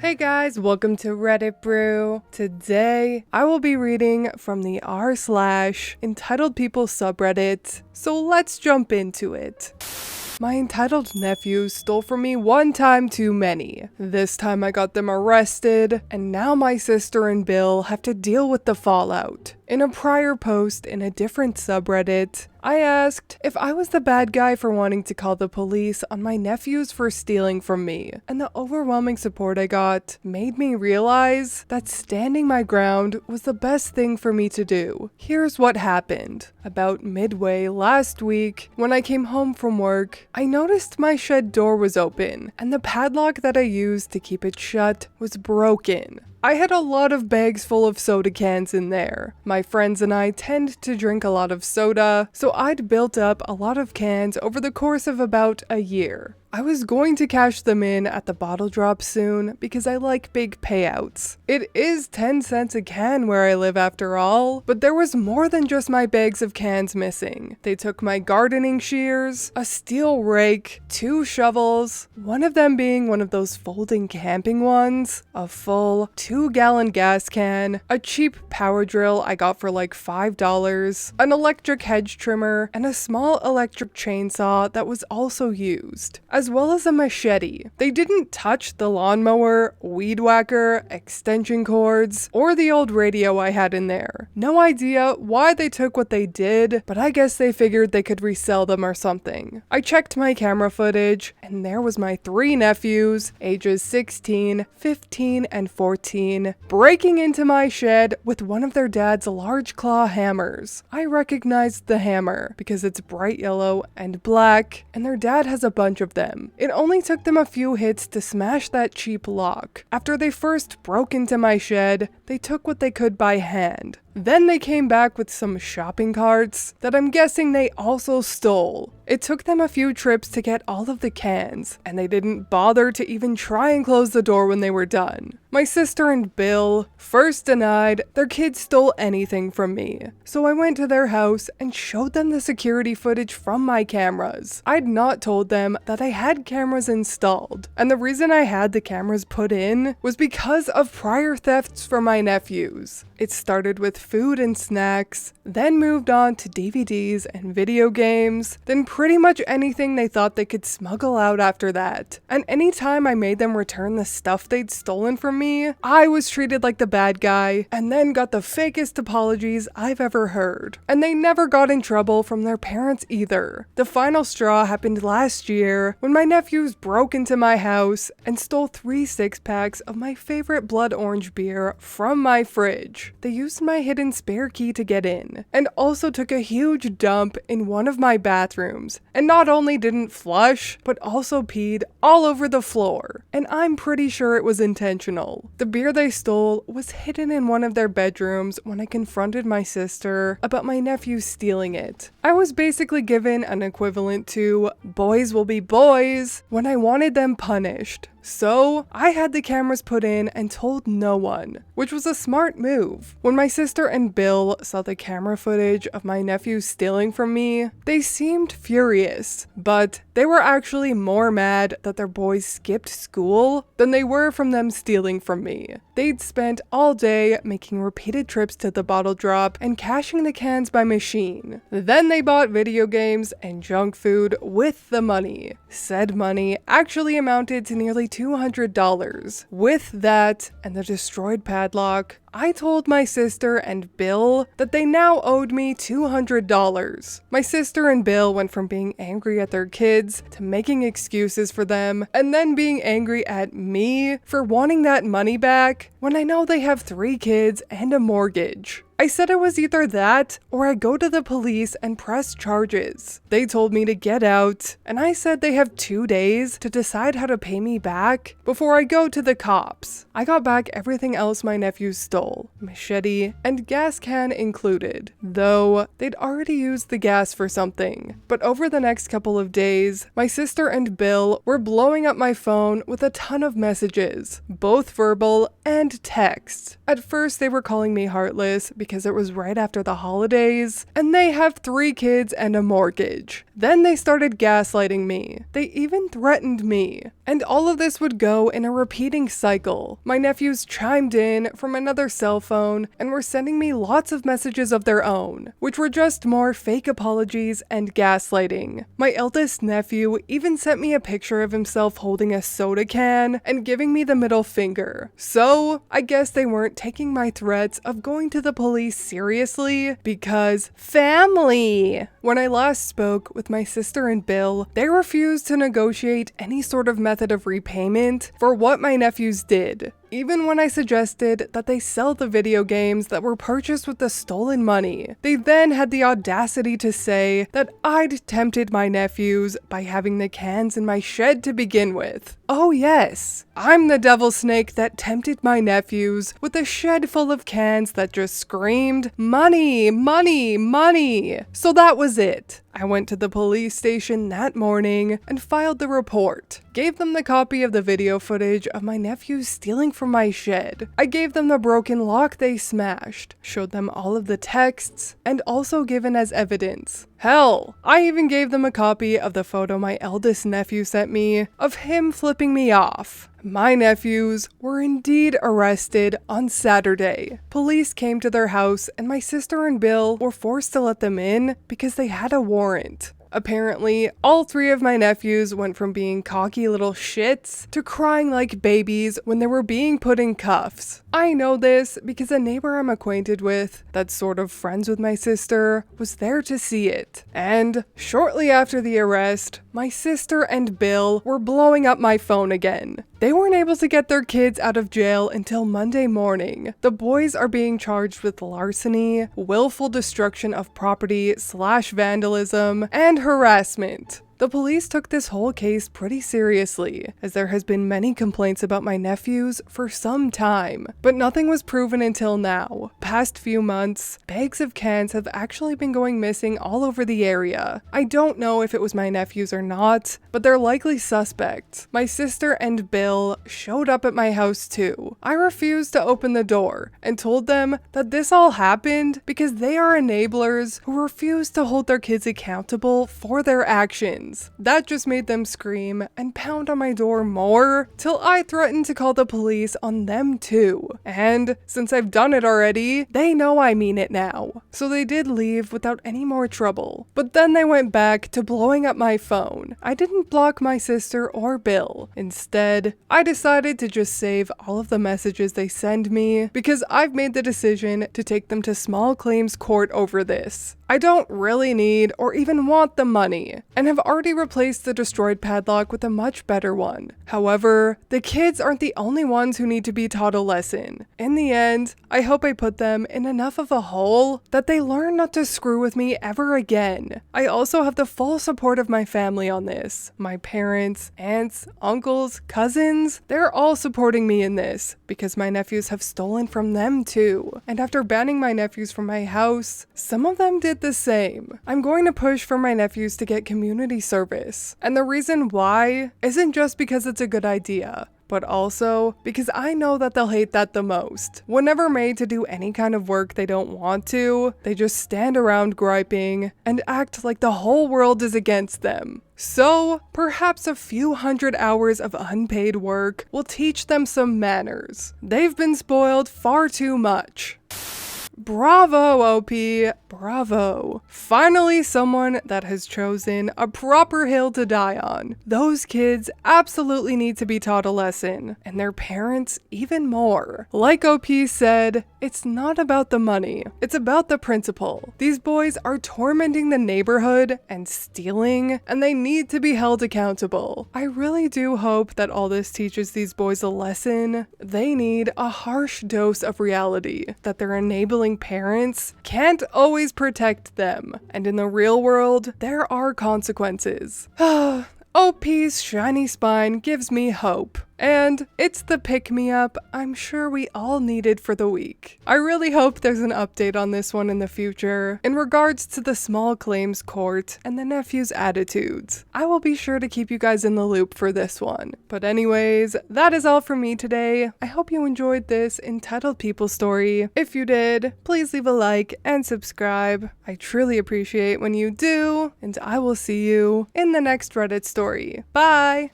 Hey guys, welcome to Reddit Brew. Today, I will be reading from the r/EntitledPeople subreddit, so let's jump into it. My entitled nephews stole from me one time too many. This time I got them arrested, and now my sister and Bill have to deal with the fallout. In a prior post in a different subreddit, I asked if I was the bad guy for wanting to call the police on my nephews for stealing from me, and the overwhelming support I got made me realize that standing my ground was the best thing for me to do. Here's what happened. About midway last week, when I came home from work, I noticed my shed door was open, and the padlock that I used to keep it shut was broken. I had a lot of bags full of soda cans in there. My friends and I tend to drink a lot of soda, so I'd built up a lot of cans over the course of about a year. I was going to cash them in at the bottle drop soon because I like big payouts. It is 10 cents a can where I live after all, but there was more than just my bags of cans missing. They took my gardening shears, a steel rake, 2 shovels, one of them being one of those folding camping ones, a full 2-gallon gas can, a cheap power drill I got for like $5, an electric hedge trimmer, and a small electric chainsaw that was also used, as well as a machete. They didn't touch the lawnmower, weed whacker, extension cords, or the old radio I had in there. No idea why they took what they did, but I guess they figured they could resell them or something. I checked my camera footage, and there was my 3 nephews, ages 16, 15, and 14, breaking into my shed with one of their dad's large claw hammers. I recognized the hammer because it's bright yellow and black, and their dad has a bunch of them. It only took them a few hits to smash that cheap lock. After they first broke into my shed, they took what they could by hand. Then they came back with some shopping carts that I'm guessing they also stole. It took them a few trips to get all of the cans, and they didn't bother to even try and close the door when they were done. My sister and Bill first denied their kids stole anything from me, so I went to their house and showed them the security footage from my cameras. I'd not told them that I had cameras installed, and the reason I had the cameras put in was because of prior thefts from my nephews. It started with food and snacks, then moved on to DVDs and video games, then pretty much anything they thought they could smuggle out after that. And anytime I made them return the stuff they'd stolen from me, I was treated like the bad guy, and then got the fakest apologies I've ever heard. And they never got in trouble from their parents either. The final straw happened last year when my nephews broke into my house and stole 3 6-packs of my favorite blood orange beer from my fridge. They used my hidden spare key to get in, and also took a huge dump in one of my bathrooms, and not only didn't flush, but also peed all over the floor. And I'm pretty sure it was intentional. The beer they stole was hidden in one of their bedrooms when I confronted my sister about my nephew stealing it. I was basically given an equivalent to boys will be boys when I wanted them punished. So, I had the cameras put in and told no one, which was a smart move. When my sister and Bill saw the camera footage of my nephew stealing from me, they seemed furious, but they were actually more mad that their boys skipped school than they were from them stealing from me. They'd spent all day making repeated trips to the bottle drop and cashing the cans by machine. Then they bought video games and junk food with the money. Said money actually amounted to nearly $200. With that and the destroyed padlock, I told my sister and Bill that they now owed me $200. My sister and Bill went from being angry at their kids to making excuses for them, and then being angry at me for wanting that money back when I know they have 3 kids and a mortgage. I said it was either that or I go to the police and press charges. They told me to get out, and I said they have 2 days to decide how to pay me back before I go to the cops. I got back everything else my nephews stole. pistol, machete, and gas can included, though they'd already used the gas for something. But over the next couple of days, my sister and Bill were blowing up my phone with a ton of messages, both verbal and text. At first, they were calling me heartless because it was right after the holidays, and they have 3 kids and a mortgage. Then they started gaslighting me. They even threatened me. And all of this would go in a repeating cycle. My nephews chimed in from another cell phone and were sending me lots of messages of their own, which were just more fake apologies and gaslighting. My eldest nephew even sent me a picture of himself holding a soda can and giving me the middle finger. So, I guess they weren't taking my threats of going to the police seriously because family! When I last spoke with my sister and Bill, they refused to negotiate any sort of method of repayment for what my nephews did. Even when I suggested that they sell the video games that were purchased with the stolen money, they then had the audacity to say that I'd tempted my nephews by having the cans in my shed to begin with. Oh yes, I'm the devil snake that tempted my nephews with a shed full of cans that just screamed, money, money, money. So that was it. I went to the police station that morning and filed the report. Gave them the copy of the video footage of my nephews stealing from my shed. I gave them the broken lock they smashed, showed them all of the texts, and also given as evidence. Hell, I even gave them a copy of the photo my eldest nephew sent me of him flipping me off. My nephews were indeed arrested on Saturday. Police came to their house and my sister and Bill were forced to let them in because they had a warrant. Apparently, all 3 of my nephews went from being cocky little shits to crying like babies when they were being put in cuffs. I know this because a neighbor I'm acquainted with, that's sort of friends with my sister, was there to see it. And shortly after the arrest, my sister and Bill were blowing up my phone again. They weren't able to get their kids out of jail until Monday morning. The boys are being charged with larceny, willful destruction of property / vandalism, and harassment. The police took this whole case pretty seriously, as there has been many complaints about my nephews for some time, but nothing was proven until now. Past few months, bags of cans have actually been going missing all over the area. I don't know if it was my nephews or not, but they're likely suspects. My sister and Bill showed up at my house too. I refused to open the door and told them that this all happened because they are enablers who refuse to hold their kids accountable for their actions. That just made them scream and pound on my door more, till I threatened to call the police on them too. And since I've done it already, they know I mean it now. So they did leave without any more trouble. But then they went back to blowing up my phone. I didn't block my sister or Bill. Instead, I decided to just save all of the messages they send me because I've made the decision to take them to small claims court over this. I don't really need or even want the money, and have already replaced the destroyed padlock with a much better one. However, the kids aren't the only ones who need to be taught a lesson. In the end, I hope I put them in enough of a hole that they learn not to screw with me ever again. I also have the full support of my family on this. My parents, aunts, uncles, cousins, they're all supporting me in this because my nephews have stolen from them too. And after banning my nephews from my house, some of them did the same. I'm going to push for my nephews to get community service. And the reason why isn't just because it's a good idea, but also because I know that they'll hate that the most. Whenever made to do any kind of work they don't want to, they just stand around griping and act like the whole world is against them. So, perhaps a few hundred hours of unpaid work will teach them some manners. They've been spoiled far too much. Bravo, OP. Bravo. Finally someone that has chosen a proper hill to die on. Those kids absolutely need to be taught a lesson, and their parents even more. Like OP said, it's not about the money, it's about the principle. These boys are tormenting the neighborhood and stealing, and they need to be held accountable. I really do hope that all this teaches these boys a lesson. They need a harsh dose of reality that they're enabling parents can't always protect them, and in the real world, there are consequences. OP's shiny spine gives me hope. And it's the pick-me-up I'm sure we all needed for the week. I really hope there's an update on this one in the future in regards to the small claims court and the Nephews' attitudes. I will be sure to keep you guys in the loop for this one. But anyways, that is all from me today. I hope you enjoyed this Entitled People story. If you did, please leave a like and subscribe. I truly appreciate when you do, and I will see you in the next Reddit story. Bye!